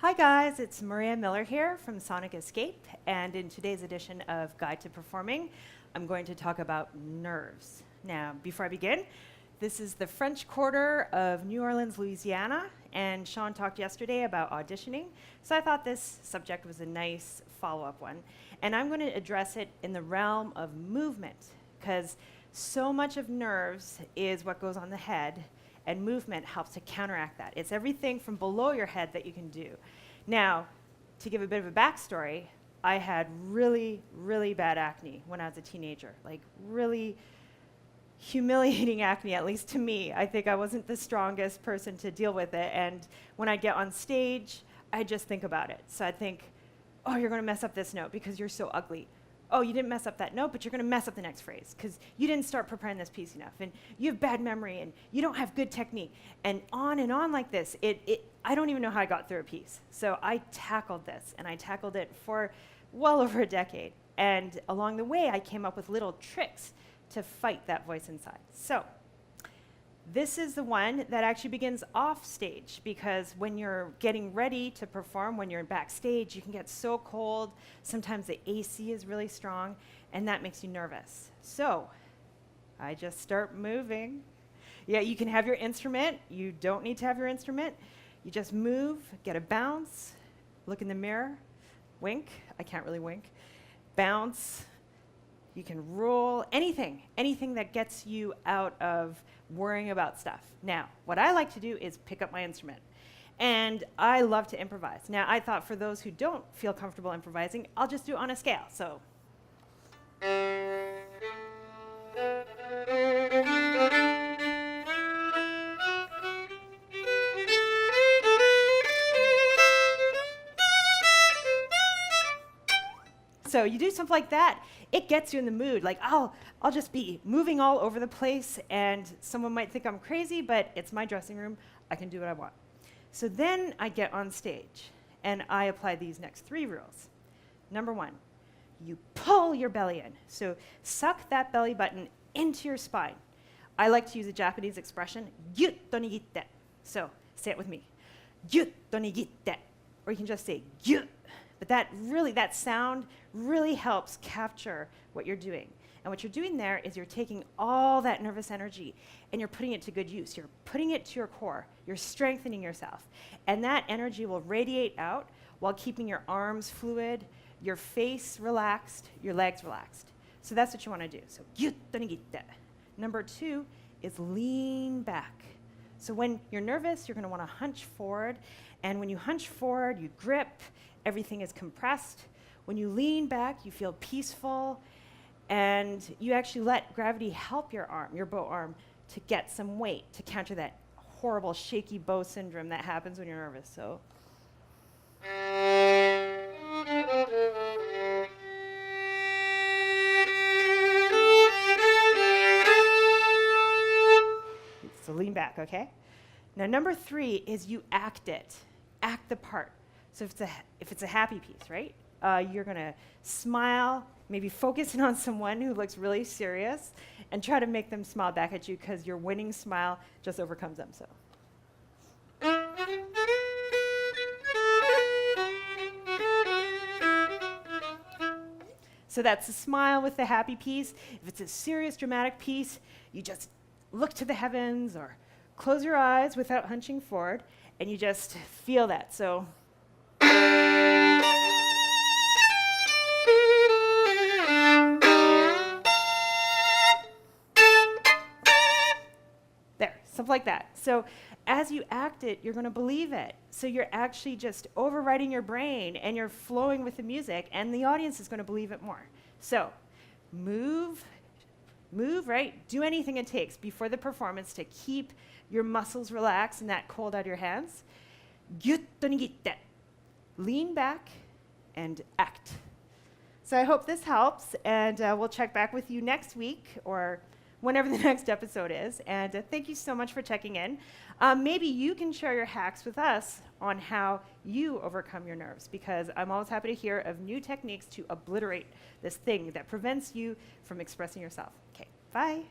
Hi guys, it's Maria Miller here from Sonic Escape, and in today's edition of Guide to Performing, I'm going to talk about nerves. Now, before I begin, this is the French Quarter of New Orleans, Louisiana, and Sean talked yesterday about auditioning, so I thought this subject was a nice follow-up one. And I'm going to address it in the realm of movement, because so much of nerves is what goes on the head, and movement helps to counteract that. It's everything from below your head that you can do. Now, to give a bit of a backstory, I had really, really bad acne when I was a teenager, like really humiliating acne, at least to me. I think I wasn't the strongest person to deal with it, and when I get on stage, I just think about it. So I think, oh, you're gonna mess up this note because you're so ugly. Oh, you didn't mess up that note, but you're going to mess up the next phrase because you didn't start preparing this piece enough, and you have bad memory, and you don't have good technique, and on like this. I don't even know how I got through a piece. So I tackled this, and I tackled it for well over a decade. And along the way, I came up with little tricks to fight that voice inside. So this is the one that actually begins off stage, because when you're getting ready to perform, when you're backstage, you can get so cold. Sometimes the AC is really strong, and that makes you nervous. So I just start moving. Yeah, you can have your instrument. You don't need to have your instrument. You just move, get a bounce, look in the mirror, wink. I can't really wink. Bounce. You can roll, anything that gets you out of worrying about stuff. Now, what I like to do is pick up my instrument. And I love to improvise. Now, I thought for those who don't feel comfortable improvising, I'll just do it on a scale. So. So you do something like that, it gets you in the mood. Like, I'll just be moving all over the place, and someone might think I'm crazy, but it's my dressing room. I can do what I want. So then I get on stage, and I apply these next 3 rules. Number 1, you pull your belly in. So suck that belly button into your spine. I like to use a Japanese expression, gyutto nigitte. So say it with me, gyutto nigitte. Or you can just say gyut. But that sound really helps capture what you're doing. And what you're doing there is you're taking all that nervous energy and you're putting it to good use. You're putting it to your core. You're strengthening yourself. And that energy will radiate out while keeping your arms fluid, your face relaxed, your legs relaxed. So that's what you want to do. So gyutto nigitte. Number 2 is lean back. So when you're nervous, you're going to want to hunch forward. And when you hunch forward, you grip. Everything is compressed. When you lean back, you feel peaceful, and you actually let gravity help your arm, your bow arm, to get some weight to counter that horrible shaky bow syndrome that happens when you're nervous. So. So lean back, okay? Now, number 3 is you act it. Act the part. So if it's a happy piece, right? You're going to smile, maybe focusing on someone who looks really serious, and try to make them smile back at you, because your winning smile just overcomes them. So that's a smile with the happy piece. If it's a serious, dramatic piece, you just look to the heavens or close your eyes without hunching forward, and you just feel that. So. There, something like that. So as you act it, you're going to believe it. So you're actually just overriding your brain, and you're flowing with the music, and the audience is going to believe it more. So move, right? Do anything it takes before the performance to keep your muscles relaxed and that cold out of your hands. Gyutto nigitte. Lean back and act. So I hope this helps, and we'll check back with you next week or whenever the next episode is. And thank you so much for checking in. Maybe you can share your hacks with us on how you overcome your nerves, because I'm always happy to hear of new techniques to obliterate this thing that prevents you from expressing yourself. Okay, bye.